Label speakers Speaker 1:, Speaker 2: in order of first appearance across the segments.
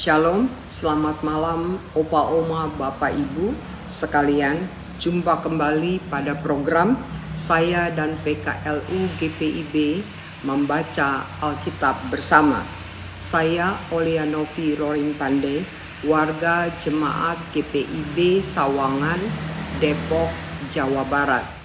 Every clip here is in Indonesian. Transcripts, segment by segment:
Speaker 1: Shalom, selamat malam Opa Oma Bapak Ibu sekalian. Jumpa kembali pada program saya dan PKLU GPIB membaca Alkitab bersama. Saya Olia Novi Roring Pandey, warga Jemaat GPIB Sawangan, Depok, Jawa Barat.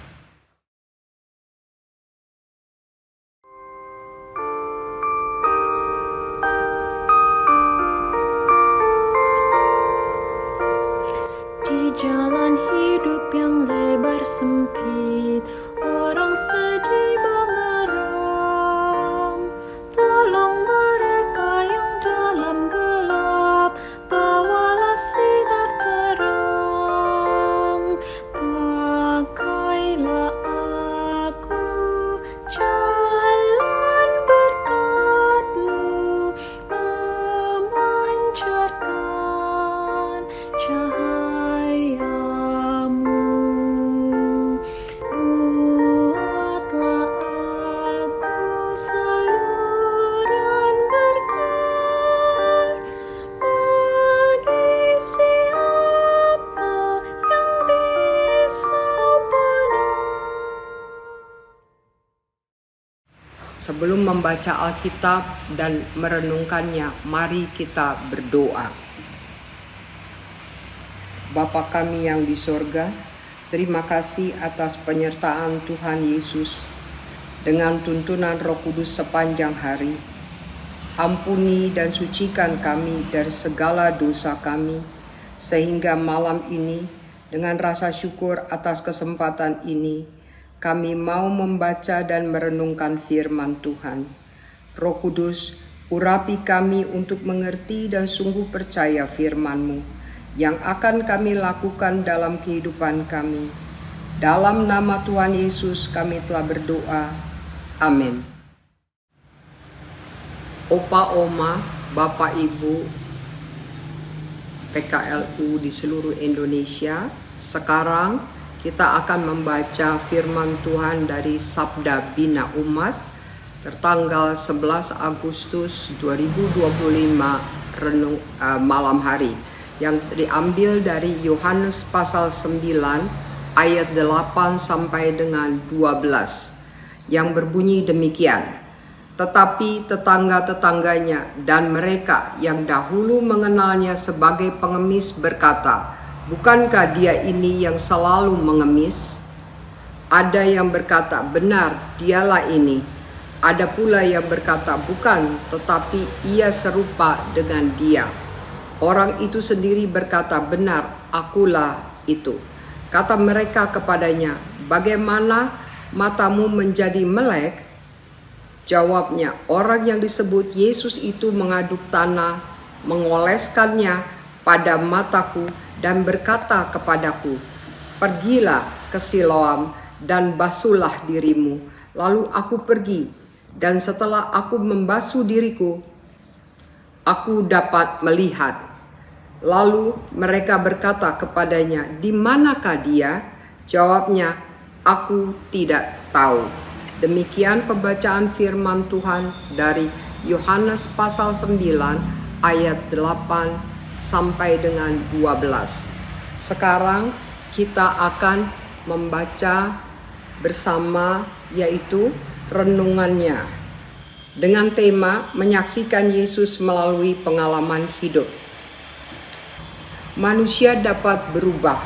Speaker 2: Jalan hidup yang lebar sempit, orang sedih mengerang. Tolong mereka yang dalam gelap, bawalah sinar terang. Pakailah aku jalan berkat-Mu, memancarkan cahaya.
Speaker 1: Sebelum membaca Alkitab dan merenungkannya, mari kita berdoa. Bapa kami yang di sorga, terima kasih atas penyertaan Tuhan Yesus dengan tuntunan Roh Kudus sepanjang hari. Ampuni dan sucikan kami dari segala dosa kami, sehingga malam ini dengan rasa syukur atas kesempatan ini, kami mau membaca dan merenungkan firman Tuhan. Roh Kudus, urapi kami untuk mengerti dan sungguh percaya firman-Mu yang akan kami lakukan dalam kehidupan kami. Dalam nama Tuhan Yesus kami telah berdoa. Amin. Opa Oma, Bapak Ibu PKLU di seluruh Indonesia, sekarang kita akan membaca firman Tuhan dari Sabda Bina Umat tertanggal 11 Agustus 2025 malam hari, yang diambil dari Yohanes pasal 9 ayat 8 sampai dengan 12, yang berbunyi demikian. Tetapi tetangga-tetangganya dan mereka yang dahulu mengenalnya sebagai pengemis berkata, "Bukankah dia ini yang selalu mengemis?" Ada yang berkata, "Benar, dialah ini." Ada pula yang berkata, "Bukan, tetapi ia serupa dengan dia." Orang itu sendiri berkata, "Benar, akulah itu." Kata mereka kepadanya, "Bagaimana matamu menjadi melek?" Jawabnya, "Orang yang disebut Yesus itu mengaduk tanah, mengoleskannya pada mataku dan berkata kepadaku, 'Pergilah ke Siloam dan basuhlah dirimu.' Lalu aku pergi, dan setelah aku membasuh diriku, aku dapat melihat." Lalu mereka berkata kepadanya, "Di manakah dia?" Jawabnya, "Aku tidak tahu." Demikian pembacaan firman Tuhan dari Yohanes pasal 9 ayat 8 sampai dengan 12. Sekarang kita akan membaca bersama, yaitu renungannya dengan tema menyaksikan Yesus melalui pengalaman hidup. Manusia dapat berubah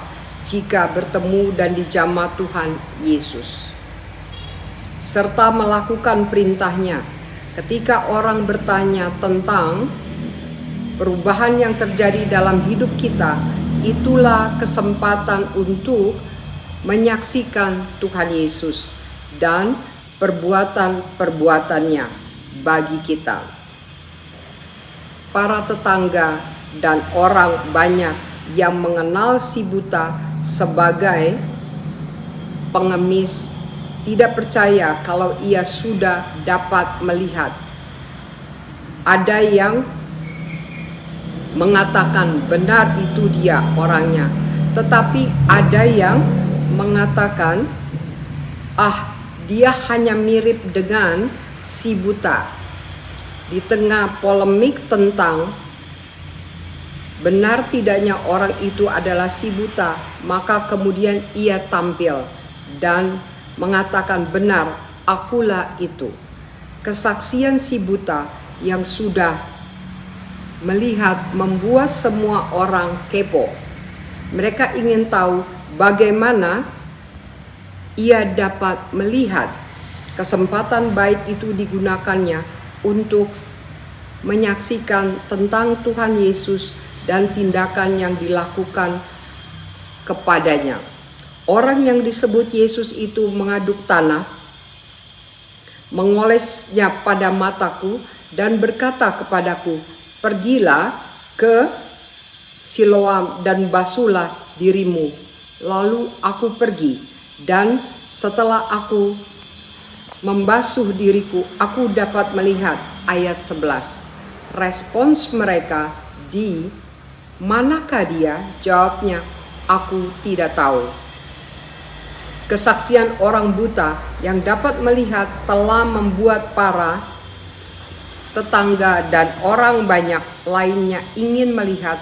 Speaker 1: jika bertemu dan dijamah Tuhan Yesus serta melakukan perintahnya. Ketika orang bertanya tentang perubahan yang terjadi dalam hidup kita, itulah kesempatan untuk menyaksikan Tuhan Yesus dan perbuatan-perbuatannya bagi kita. Para tetangga dan orang banyak yang mengenal si buta sebagai pengemis tidak percaya kalau ia sudah dapat melihat. Ada yang mengatakan benar itu dia orangnya, tetapi ada yang mengatakan dia hanya mirip dengan si buta. Di tengah polemik tentang benar tidaknya orang itu adalah si buta, maka kemudian ia tampil dan mengatakan, benar, akulah itu. Kesaksian si buta yang sudah melihat membuat semua orang kepo. Mereka ingin tahu bagaimana ia dapat melihat. Kesempatan baik itu digunakannya untuk menyaksikan tentang Tuhan Yesus dan tindakan yang dilakukan kepadanya. Orang yang disebut Yesus itu mengaduk tanah, mengolesnya pada mataku dan berkata kepadaku, pergilah ke Siloam dan basuhlah dirimu. Lalu aku pergi, dan setelah aku membasuh diriku, aku dapat melihat. Ayat 11. Respons mereka, di manakah dia? Jawabnya, aku tidak tahu. Kesaksian orang buta yang dapat melihat telah membuat para tetangga dan orang banyak lainnya ingin melihat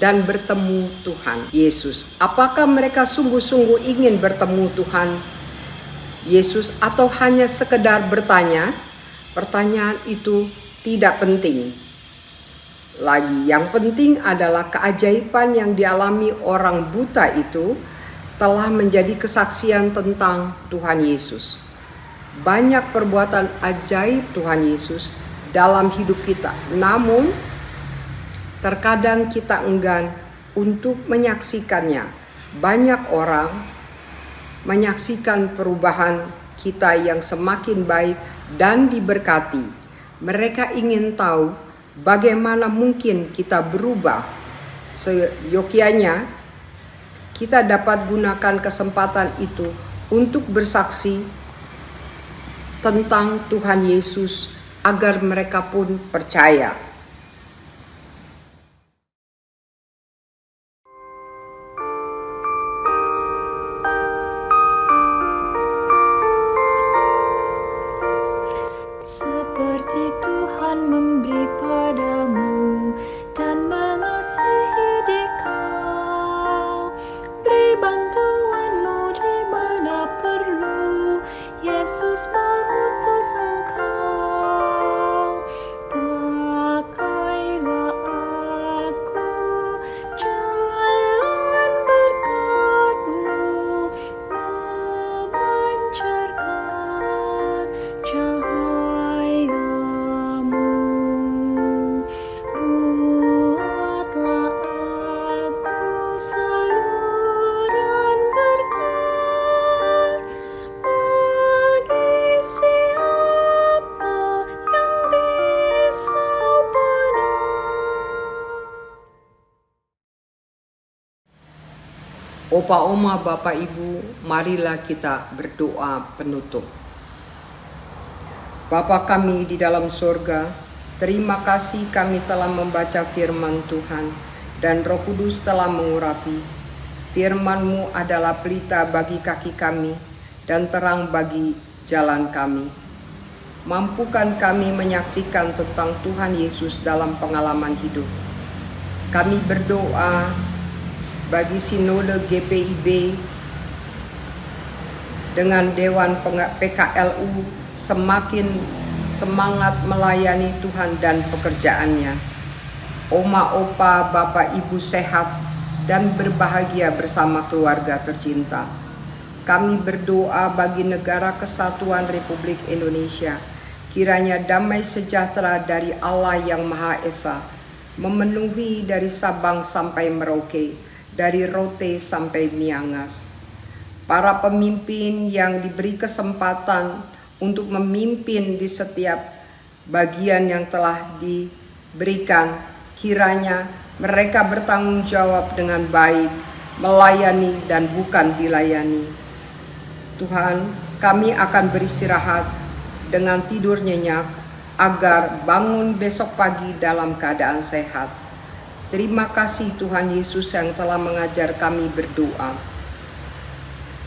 Speaker 1: dan bertemu Tuhan Yesus. Apakah mereka sungguh-sungguh ingin bertemu Tuhan Yesus atau hanya sekedar bertanya? Pertanyaan itu tidak penting. Lagi, yang penting adalah keajaiban yang dialami orang buta itu telah menjadi kesaksian tentang Tuhan Yesus. Banyak perbuatan ajaib Tuhan Yesus dalam hidup kita, namun terkadang kita enggan untuk menyaksikannya. Banyak orang menyaksikan perubahan kita yang semakin baik dan diberkati. Mereka ingin tahu bagaimana mungkin kita berubah. Seyogyanya kita dapat gunakan kesempatan itu untuk bersaksi tentang Tuhan Yesus agar mereka pun percaya.
Speaker 2: Seperti Tuhan memberi padamu dan mengasihi dikau, beri bantuanmu di mana perlu, Yesus mengutus engkau. Pakailah aku, jalan berkat-Mu memancarkan cahaya-Mu. Buatlah aku saluran berkat bagi siapa yang risau benar.
Speaker 1: Opa, oma, bapak, ibu, marilah kita berdoa penutup. Bapa kami di dalam surga, terima kasih kami telah membaca firman Tuhan dan Roh Kudus telah mengurapi. Firman-Mu adalah pelita bagi kaki kami dan terang bagi jalan kami. Mampukan kami menyaksikan tentang Tuhan Yesus dalam pengalaman hidup. Kami berdoa bagi Sinode GPIB dengan Dewan PKLU semakin semangat melayani Tuhan dan pekerjaannya. Oma, opa, bapak, ibu sehat dan berbahagia bersama keluarga tercinta. Kami berdoa bagi negara kesatuan Republik Indonesia. Kiranya damai sejahtera dari Allah yang Maha Esa memenuhi dari Sabang sampai Merauke, dari Rote sampai Miangas. Para pemimpin yang diberi kesempatan untuk memimpin di setiap bagian yang telah diberikan, kiranya mereka bertanggung jawab dengan baik, melayani dan bukan dilayani. Tuhan, kami akan beristirahat dengan tidur nyenyak agar bangun besok pagi dalam keadaan sehat. Terima kasih Tuhan Yesus yang telah mengajar kami berdoa.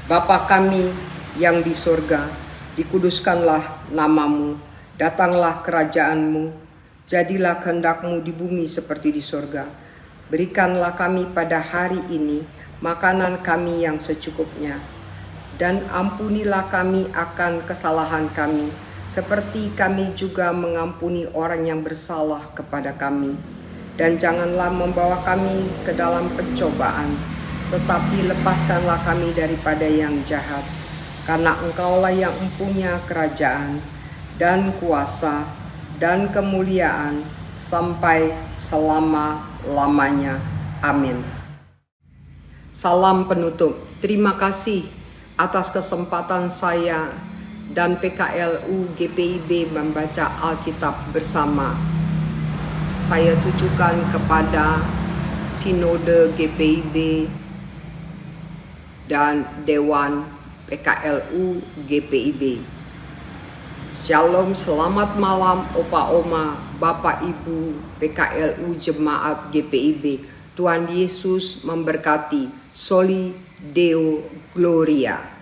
Speaker 1: Bapa kami yang di surga, dikuduskanlah nama-Mu, datanglah kerajaan-Mu, jadilah kehendak-Mu di bumi seperti di surga. Berikanlah kami pada hari ini makanan kami yang secukupnya, dan ampunilah kami akan kesalahan kami, seperti kami juga mengampuni orang yang bersalah kepada kami. Dan janganlah membawa kami ke dalam pencobaan, tetapi lepaskanlah kami daripada yang jahat. Karena Engkaulah yang mempunyai kerajaan, dan kuasa, dan kemuliaan, sampai selama-lamanya. Amin. Salam penutup. Terima kasih atas kesempatan saya dan PKLU GPIB membaca Alkitab bersama. Saya tujukan kepada Sinode GPIB dan Dewan PKLU GPIB. Shalom, selamat malam Opa Oma, Bapak Ibu PKLU Jemaat GPIB. Tuhan Yesus memberkati. Soli Deo Gloria.